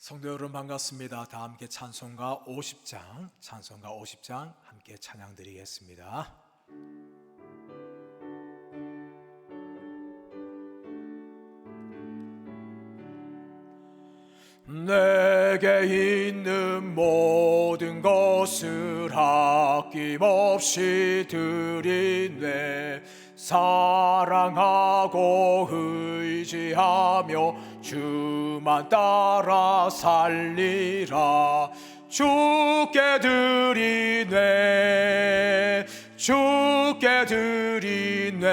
성도 여러분 반갑습니다. 다 함께 찬송가 50장 함께 찬양 드리겠습니다. 내게 있는 모든 것을 아낌없이 드리네. 사랑하고 의지하며 주만 따라 살리라. 주께 드리네, 주께 드리네.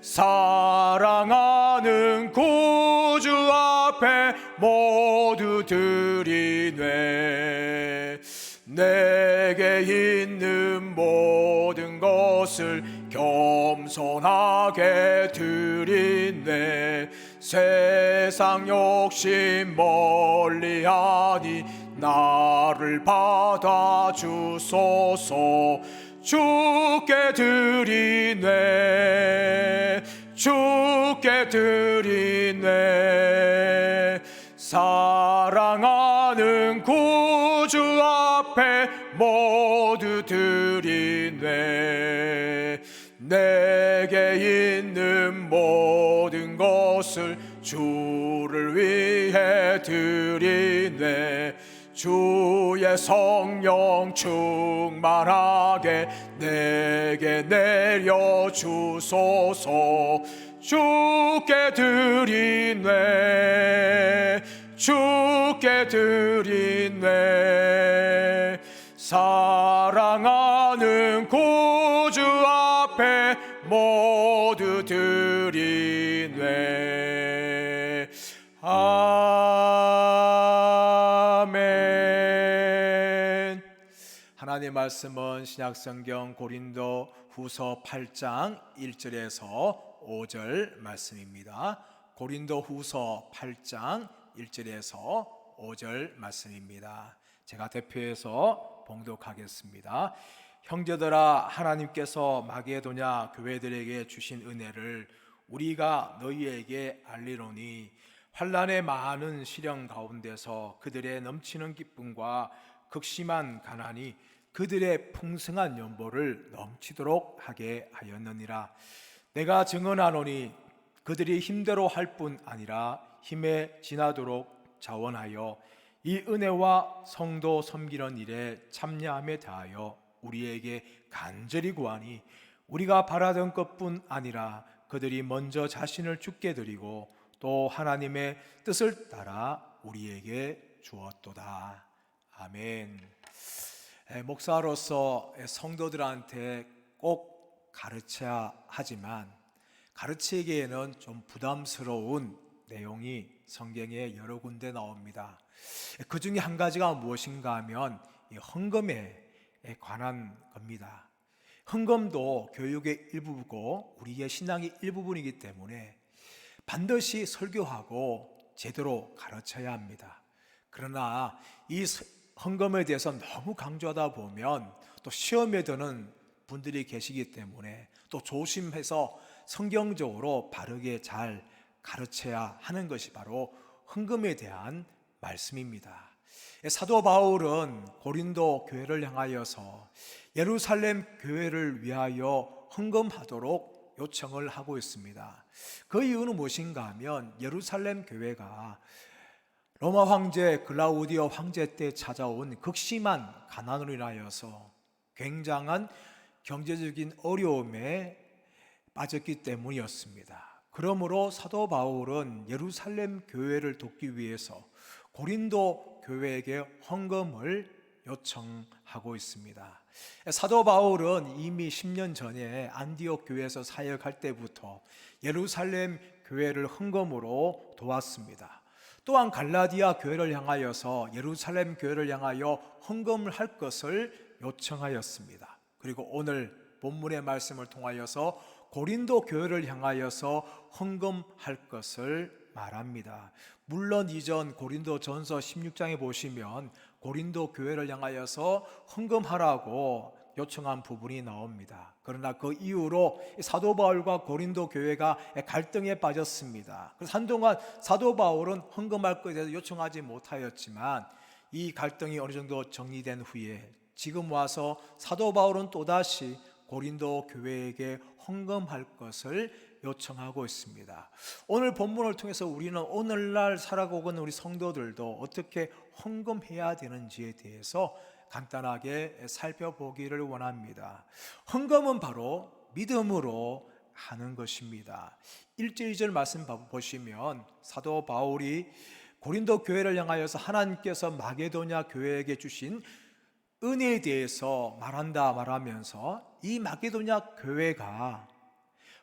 사랑하는 구주 앞에 모두 드리네. 내게 있는 모든 것을 겸손하게 드리네. 세상 욕심 멀리하니 나를 받아주소서. 주께 드리네, 주께 드리네. 사랑하는 구주 앞에 모두 드리네. 내게 있는 모든 것을 주를 위해 드리네. 주의 성령 충만하게 내게 내려주소서. 주께 드리네, 주께 드리네. 사랑하는 구주 앞에 모두 드리네. 아멘. 하나님의 말씀은 신약성경 고린도 후서 8장 1절에서 5절 말씀입니다. 고린도 후서 8장 1절에서 5절 말씀입니다. 제가 대표해서 봉독하겠습니다. 형제들아, 하나님께서 마게도냐 교회들에게 주신 은혜를 우리가 너희에게 알리노니, 환난의 많은 시련 가운데서 그들의 넘치는 기쁨과 극심한 가난이 그들의 풍성한 연보를 넘치도록 하게 하였느니라. 내가 증언하노니 그들이 힘대로 할 뿐 아니라 힘에 지나도록 자원하여 이 은혜와 성도 섬기는 일에 참여함에 대하여 우리에게 간절히 구하니, 우리가 바라던 것뿐 아니라 그들이 먼저 자신을 주께 드리고 또 하나님의 뜻을 따라 우리에게 주었도다. 아멘. 목사로서 성도들한테 꼭 가르쳐야 하지만 가르치기에는 좀 부담스러운 내용이 성경에 여러 군데 나옵니다. 그 중에 한 가지가 무엇인가 하면 이 헌금에 관한 겁니다. 헌금도 교육의 일부고 우리의 신앙의 일부분이기 때문에 반드시 설교하고 제대로 가르쳐야 합니다. 그러나 이 헌금에 대해서 너무 강조하다 보면 또 시험에 드는 분들이 계시기 때문에 또 조심해서 성경적으로 바르게 잘 가르쳐야 하는 것이 바로 헌금에 대한 말씀입니다. 사도 바울은 고린도 교회를 향하여서 예루살렘 교회를 위하여 헌금하도록 요청을 하고 있습니다. 그 이유는 무엇인가 하면 예루살렘 교회가 로마 황제 글라우디오 황제 때 찾아온 극심한 가난으로 인하여서 굉장한 경제적인 어려움에 빠졌기 때문이었습니다. 그러므로 사도 바울은 예루살렘 교회를 돕기 위해서 고린도 교회에게 헌금을 요청하고 있습니다. 사도 바울은 이미 10년 전에 안디옥 교회에서 사역할 때부터 예루살렘 교회를 헌금으로 도왔습니다. 또한 갈라디아 교회를 향하여서 예루살렘 교회를 향하여 헌금을 할 것을 요청하였습니다. 그리고 오늘 본문의 말씀을 통하여서 고린도 교회를 향하여서 헌금할 것을 말합니다. 물론 이전 고린도전서 16장에 보시면 고린도 교회를 향하여서 헌금하라고 요청한 부분이 나옵니다. 그러나 그 이후로 사도 바울과 고린도 교회가 갈등에 빠졌습니다. 그래서 한동안 사도 바울은 헌금할 것에 대해서 요청하지 못하였지만 이 갈등이 어느 정도 정리된 후에 지금 와서 사도 바울은 또다시 고린도 교회에게 헌금할 것을 요청하고 있습니다. 오늘 본문을 통해서 우리는 오늘날 살아가고 있는 우리 성도들도 어떻게 헌금해야 되는지에 대해서 간단하게 살펴보기를 원합니다. 헌금은 바로 믿음으로 하는 것입니다. 1절 2절 말씀 보시면 사도 바울이 고린도 교회를 향하여서 하나님께서 마게도냐 교회에게 주신 은혜에 대해서 말하면서 이 마게도냐 교회가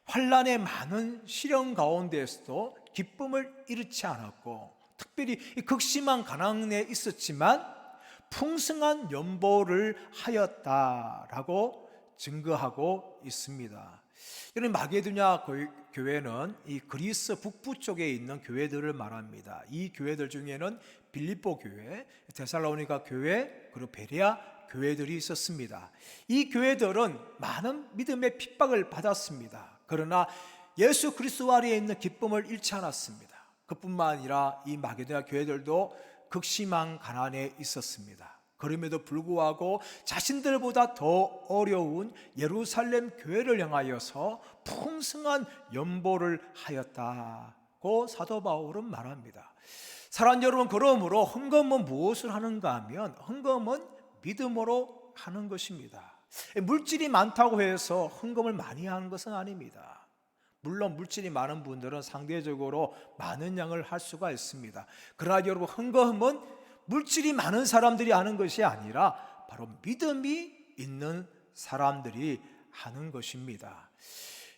환난의 많은 시련 가운데에서도 기쁨을 잃지 않았고, 특별히 극심한 가난에 있었지만 풍성한 연보를 하였다라고 증거하고 있습니다. 이런 마게도냐 교회는 이 그리스 북부 쪽에 있는 교회들을 말합니다. 이 교회들 중에는 빌립보 교회, 데살로니가 교회, 그리고 베레아 교회들이 있었습니다. 이 교회들은 많은 믿음의 핍박을 받았습니다. 그러나 예수 그리스도 아래에 있는 기쁨을 잃지 않았습니다. 그뿐만 아니라 이 마게도냐 교회들도 극심한 가난에 있었습니다. 그럼에도 불구하고 자신들보다 더 어려운 예루살렘 교회를 향하여서 풍성한 연보를 하였다고 사도 바울은 말합니다. 사랑하는 여러분, 그러므로 헌금은 무엇을 하는가 하면 헌금은 믿음으로 하는 것입니다. 물질이 많다고 해서 헌금을 많이 하는 것은 아닙니다. 물론 물질이 많은 분들은 상대적으로 많은 양을 할 수가 있습니다. 그러나 여러분, 헌금은 물질이 많은 사람들이 하는 것이 아니라 바로 믿음이 있는 사람들이 하는 것입니다.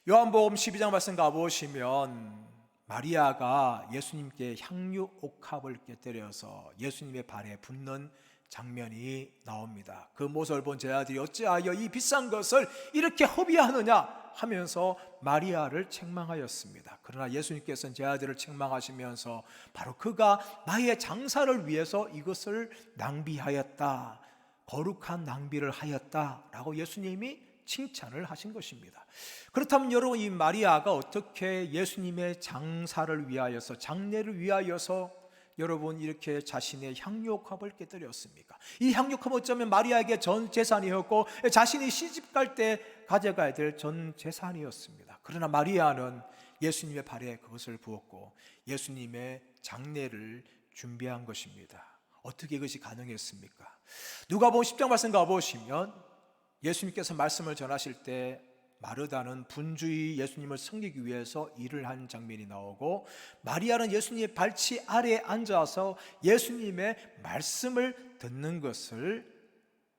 요한복음 12장 말씀 가보시면 마리아가 예수님께 향유 옥합을 깨뜨려서 예수님의 발에 붓는 장면이 나옵니다. 그 모습을 본 제자들이 어찌하여 이 비싼 것을 이렇게 허비하느냐 하면서 마리아를 책망하였습니다. 그러나 예수님께서는 제자들을 책망하시면서 바로 그가 나의 장사를 위해서 이것을 낭비하였다, 거룩한 낭비를 하였다라고 예수님이 칭찬을 하신 것입니다. 그렇다면 여러분, 이 마리아가 어떻게 예수님의 장사를 위하여서, 장례를 위하여서 여러분 이렇게 자신의 향유옥합을 깨뜨렸습니까? 이 향유옥합은 어쩌면 마리아에게 전 재산이었고 자신이 시집갈 때 가져가야 될 전 재산이었습니다. 그러나 마리아는 예수님의 발에 그것을 부었고 예수님의 장례를 준비한 것입니다. 어떻게 이것이 가능했습니까? 누가복음 10장 말씀 가보시면 예수님께서 말씀을 전하실 때 마르다는 분주히 예수님을 섬기기 위해서 일을 한 장면이 나오고, 마리아는 예수님의 발치 아래에 앉아서 예수님의 말씀을 듣는 것을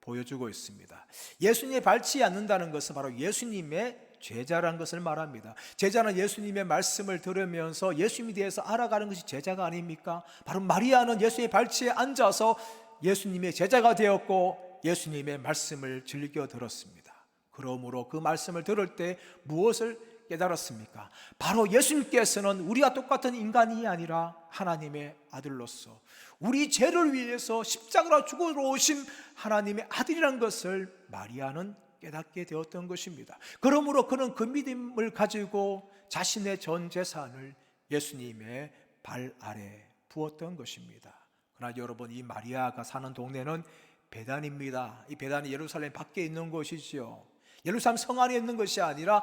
보여주고 있습니다. 예수님의 발치에 앉는다는 것은 바로 예수님의 제자라는 것을 말합니다. 제자는 예수님의 말씀을 들으면서 예수님에 대해서 알아가는 것이 제자가 아닙니까? 바로 마리아는 예수님의 발치에 앉아서 예수님의 제자가 되었고 예수님의 말씀을 즐겨 들었습니다. 그러므로 그 말씀을 들을 때 무엇을 깨달았습니까? 바로 예수님께서는 우리와 똑같은 인간이 아니라 하나님의 아들로서 우리 죄를 위해서 십자가로 죽어 오신 하나님의 아들이라는 것을 마리아는 깨닫게 되었던 것입니다. 그러므로 그는 그 믿음을 가지고 자신의 전 재산을 예수님의 발 아래 부었던 것입니다. 그러나 여러분, 이 마리아가 사는 동네는 베단입니다. 이 베단이 예루살렘 밖에 있는 곳이지요. 예루살렘 성 안에 있는 것이 아니라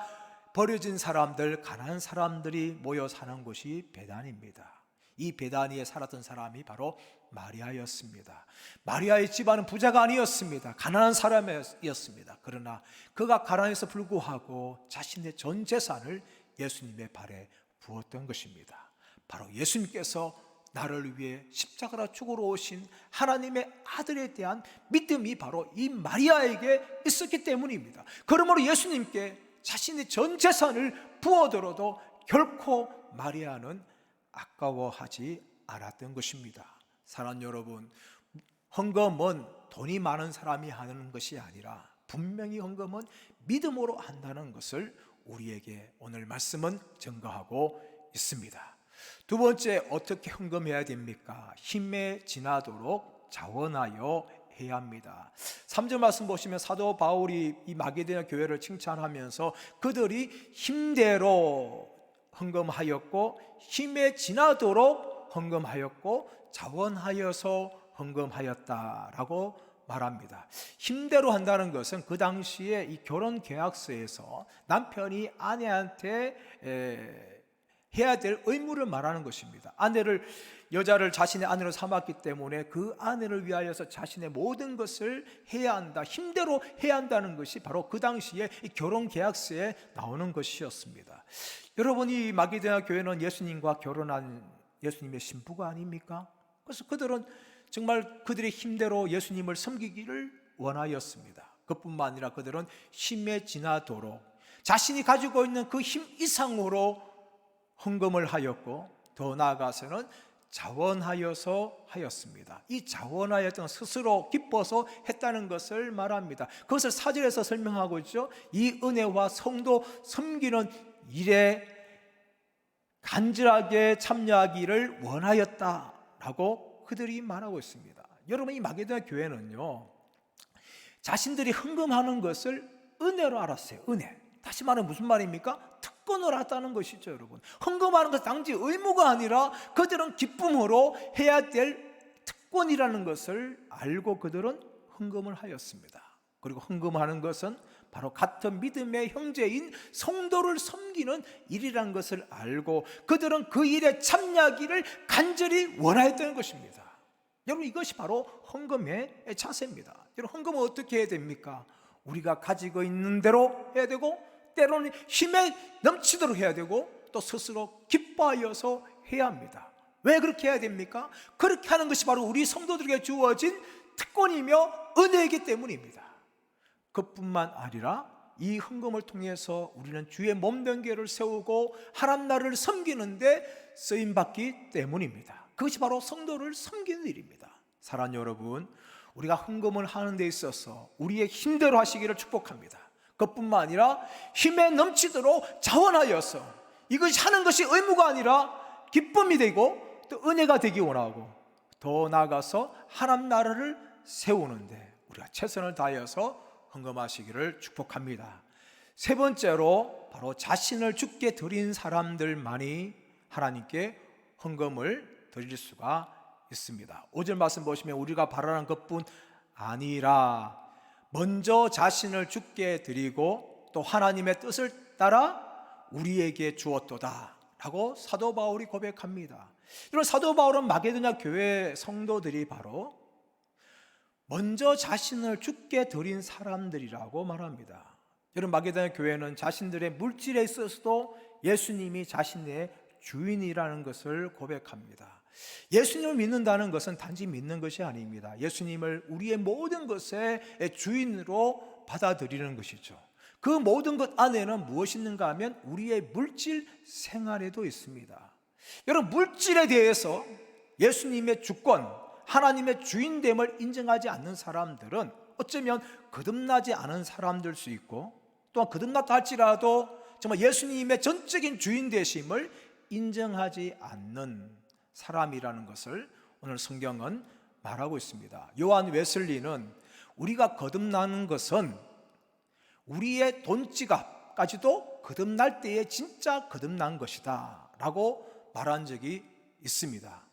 버려진 사람들, 가난한 사람들이 모여 사는 곳이 베단입니다. 이 베다니에 살았던 사람이 바로 마리아였습니다. 마리아의 집안은 부자가 아니었습니다. 가난한 사람이었습니다. 그러나 그가 가난해서 불구하고 자신의 전 재산을 예수님의 발에 부었던 것입니다. 바로 예수님께서 나를 위해 십자가로 죽으러 오신 하나님의 아들에 대한 믿음이 바로 이 마리아에게 있었기 때문입니다. 그러므로 예수님께 자신의 전 재산을 부어들어도 결코 마리아는 아까워하지 않았던 것입니다. 사랑하는 여러분, 헌금은 돈이 많은 사람이 하는 것이 아니라 분명히 헌금은 믿음으로 한다는 것을 우리에게 오늘 말씀은 증거하고 있습니다. 두 번째, 어떻게 헌금해야 됩니까? 힘에 지나도록 자원하여 해야 합니다. 3절 말씀 보시면 사도 바울이 이 마게도냐 교회를 칭찬하면서 그들이 힘대로 헌금하였고 힘에 지나도록 헌금하였고 자원하여서 헌금하였다라고 말합니다. 힘대로 한다는 것은 그 당시에 이 결혼 계약서에서 남편이 아내한테 해야 될 의무를 말하는 것입니다. 여자를 자신의 아내로 삼았기 때문에 그 아내를 위하여서 자신의 모든 것을 해야 한다, 힘대로 해야 한다는 것이 바로 그 당시에 이 결혼 계약서에 나오는 것이었습니다. 여러분, 이 마게도냐 교회는 예수님과 결혼한 예수님의 신부가 아닙니까? 그래서 그들은 정말 그들의 힘대로 예수님을 섬기기를 원하였습니다. 그뿐만 아니라 그들은 힘에 지나도록 자신이 가지고 있는 그 힘 이상으로 헌금을 하였고, 더 나아가서는 자원하여서 하였습니다. 이 자원하였던 스스로 기뻐서 했다는 것을 말합니다. 그것을 4절에서 설명하고 있죠. 이 은혜와 성도 섬기는 일에 간절하게 참여하기를 원하였다라고 그들이 말하고 있습니다. 여러분, 이 마게도냐 교회는요, 자신들이 헌금하는 것을 은혜로 알았어요. 은혜. 다시 말하면 무슨 말입니까? 특권을 알았다는 것이죠. 여러분, 헌금하는 것은 단지 의무가 아니라 그들은 기쁨으로 해야 될 특권이라는 것을 알고 그들은 헌금을 하였습니다. 그리고 헌금하는 것은 바로 같은 믿음의 형제인 성도를 섬기는 일이라는 것을 알고 그들은 그 일에 참여하기를 간절히 원하였다는 것입니다. 여러분, 이것이 바로 헌금의 자세입니다. 여러분, 헌금은 어떻게 해야 됩니까? 우리가 가지고 있는 대로 해야 되고, 때로는 힘에 넘치도록 해야 되고, 또 스스로 기뻐하여서 해야 합니다. 왜 그렇게 해야 됩니까? 그렇게 하는 것이 바로 우리 성도들에게 주어진 특권이며 은혜이기 때문입니다. 그뿐만 아니라 이 헌금을 통해서 우리는 주의 몸병교를 세우고 하나님 나라를 섬기는데 쓰임받기 때문입니다. 그것이 바로 성도를 섬기는 일입니다. 사랑하는 여러분, 우리가 헌금을 하는 데 있어서 우리의 힘대로 하시기를 축복합니다. 그뿐만 아니라 힘에 넘치도록 자원하여서, 이것이 하는 것이 의무가 아니라 기쁨이 되고 또 은혜가 되기 원하고, 더 나아가서 하나님 나라를 세우는데 우리가 최선을 다하여서 헌금하시기를 축복합니다. 세 번째로 바로 자신을 주께 드린 사람들만이 하나님께 헌금을 드릴 수가 있습니다. 5절 말씀 보시면 우리가 바라는 것뿐 아니라 먼저 자신을 주께 드리고 또 하나님의 뜻을 따라 우리에게 주었도다 라고 사도 바울이 고백합니다. 이런 사도 바울은 마게도냐 교회 성도들이 바로 먼저 자신을 주께 드린 사람들이라고 말합니다. 여러분, 마게도냐 교회는 자신들의 물질에 있어서도 예수님이 자신의 주인이라는 것을 고백합니다. 예수님을 믿는다는 것은 단지 믿는 것이 아닙니다. 예수님을 우리의 모든 것의 주인으로 받아들이는 것이죠. 그 모든 것 안에는 무엇이 있는가 하면 우리의 물질 생활에도 있습니다. 여러분, 물질에 대해서 예수님의 주권, 하나님의 주인됨을 인정하지 않는 사람들은 어쩌면 거듭나지 않은 사람들 수 있고, 또한 거듭났다 할지라도 정말 예수님의 전적인 주인 되심을 인정하지 않는 사람이라는 것을 오늘 성경은 말하고 있습니다. 요한 웨슬리는 우리가 거듭나는 것은 우리의 돈지갑까지도 거듭날 때에 진짜 거듭난 것이다 라고 말한 적이 있습니다.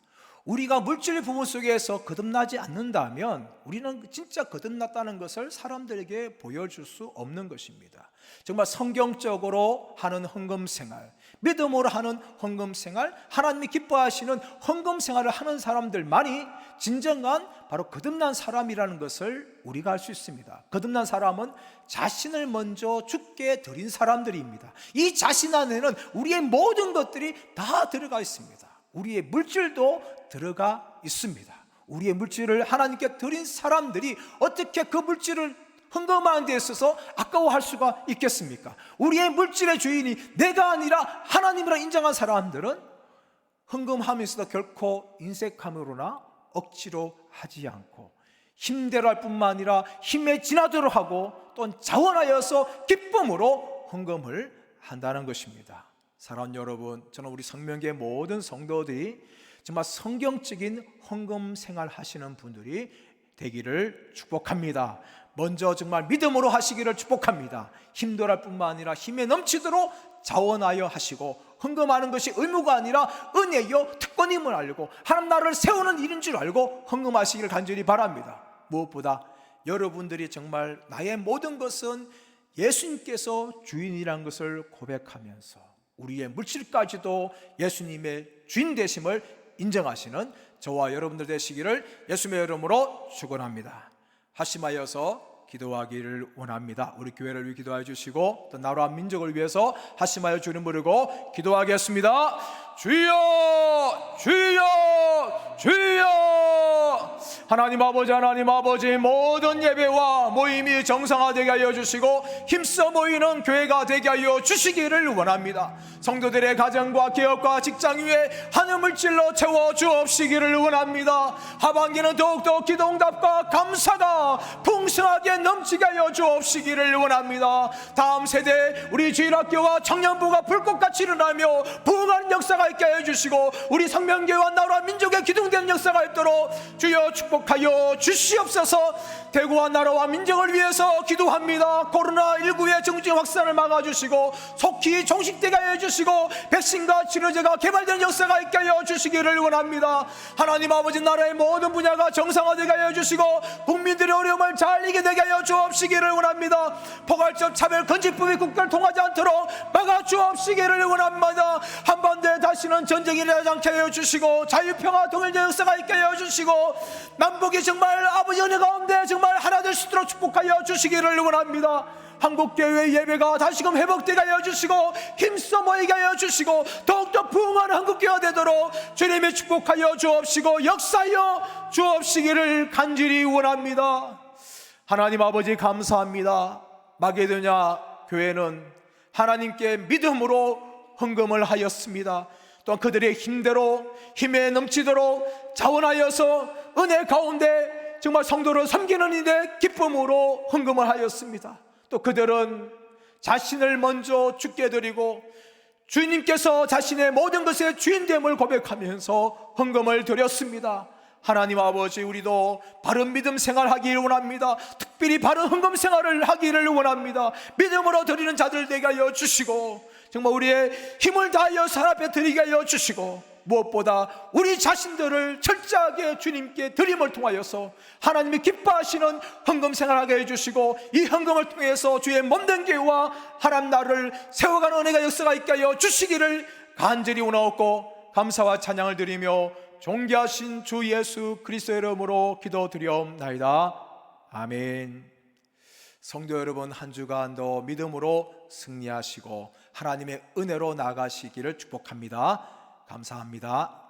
우리가 물질 부분 속에서 거듭나지 않는다면 우리는 진짜 거듭났다는 것을 사람들에게 보여줄 수 없는 것입니다. 정말 성경적으로 하는 헌금 생활, 믿음으로 하는 헌금 생활, 하나님이 기뻐하시는 헌금 생활을 하는 사람들만이 진정한 바로 거듭난 사람이라는 것을 우리가 알 수 있습니다. 거듭난 사람은 자신을 먼저 주께 드린 사람들입니다. 이 자신 안에는 우리의 모든 것들이 다 들어가 있습니다. 우리의 물질도 들어가 있습니다. 우리의 물질을 하나님께 드린 사람들이 어떻게 그 물질을 헌금하는 데 있어서 아까워할 수가 있겠습니까? 우리의 물질의 주인이 내가 아니라 하나님이라 인정한 사람들은 헌금하면서도 결코 인색함으로나 억지로 하지 않고 힘대로 할 뿐만 아니라 힘에 지나도록 하고 또 자원하여서 기쁨으로 헌금을 한다는 것입니다. 사랑하는 여러분, 저는 우리 성명교회 모든 성도들이 정말 성경적인 헌금 생활 하시는 분들이 되기를 축복합니다. 먼저 정말 믿음으로 하시기를 축복합니다. 힘들할 뿐만 아니라 힘에 넘치도록 자원하여 하시고, 헌금하는 것이 의무가 아니라 은혜요 특권임을 알고 하나님 나라를 세우는 일인 줄 알고 헌금하시기를 간절히 바랍니다. 무엇보다 여러분들이 정말 나의 모든 것은 예수님께서 주인이란 것을 고백하면서 우리의 물질까지도 예수님의 주인 되심을 인정하시는 저와 여러분들 되시기를 예수님의 이름으로 축원합니다. 하심하여서 기도하기를 원합니다. 우리 교회를 위해 기도해 주시고 또 나라와 민족을 위해서 하심하여 주님 부르고 기도하겠습니다. 주여 주여 주여. 하나님 아버지 모든 예배와 모임이 정상화되게 하여 주시고 힘써 모이는 교회가 되게 하여 주시기를 원합니다. 성도들의 가정과 기업과 직장 위에 한우물질로 채워 주옵시기를 원합니다. 하반기는 더욱더 기도응답과 감사가 풍성하게 넘치게 하여 주옵시기를 원합니다. 다음 세대 우리 주일학교와 청년부가 불꽃같이 일어나며 부흥하는 역사가 있게 하여 주시고 우리 성명교회와 나라 민족의 기둥되는 역사가 있도록 주여 축복하여 주시옵소서. 대구와 나라와 민족을 위해서 기도합니다. 코로나19의 정중 확산을 막아주시고 속히 종식되게 하여 주시고 백신과 치료제가 개발되는 역사가 있게 하여 주시기를 원합니다. 하나님 아버지, 나라의 모든 분야가 정상화되게 하여 주시고 국민들의 어려움을 잘 이겨내게 하여 주옵시기를 원합니다. 포괄적 차별 건집법이 국가를 통하지 않도록 막아주옵시기를 원합니다. 한반도에 다시는 전쟁이 일어나지 않게 하여 주시고 자유평화 통일의 역사가 있게 하여 주시고 남북이 정말 아버지 은혜 가운데 정말 하나 될 수 있도록 축복하여 주시기를 원합니다. 한국교회의 예배가 다시금 회복되게 하여 주시고 힘써 모이게 하여 주시고 더욱더 부흥하는 한국교회가 되도록 주님의 축복하여 주옵시고 역사하여 주옵시기를 간절히 원합니다. 하나님 아버지 감사합니다. 마게도냐 교회는 하나님께 믿음으로 헌금을 하였습니다. 또한 그들의 힘대로 힘에 넘치도록 자원하여서 은혜 가운데 정말 성도를 섬기는 일에 기쁨으로 헌금을 하였습니다. 또 그들은 자신을 먼저 주께 드리고 주님께서 자신의 모든 것의 주인됨을 고백하면서 헌금을 드렸습니다. 하나님 아버지, 우리도 바른 믿음 생활하기를 원합니다. 특별히 바른 헌금 생활을 하기를 원합니다. 믿음으로 드리는 자들 되게 하여 주시고 정말 우리의 힘을 다하여 산 앞에 드리게 하여 주시고 무엇보다 우리 자신들을 철저하게 주님께 드림을 통하여서 하나님이 기뻐하시는 헌금 생활하게 해주시고 이 헌금을 통해서 주의 몸된 교회와 하나님 나라를 세워가는 은혜가 역사가 있게 하여 주시기를 간절히 원하옵고 감사와 찬양을 드리며 존귀하신 주 예수 그리스도의 이름으로 기도드리옵나이다. 아멘. 성도 여러분, 한 주간도 믿음으로 승리하시고 하나님의 은혜로 나가시기를 축복합니다. 감사합니다.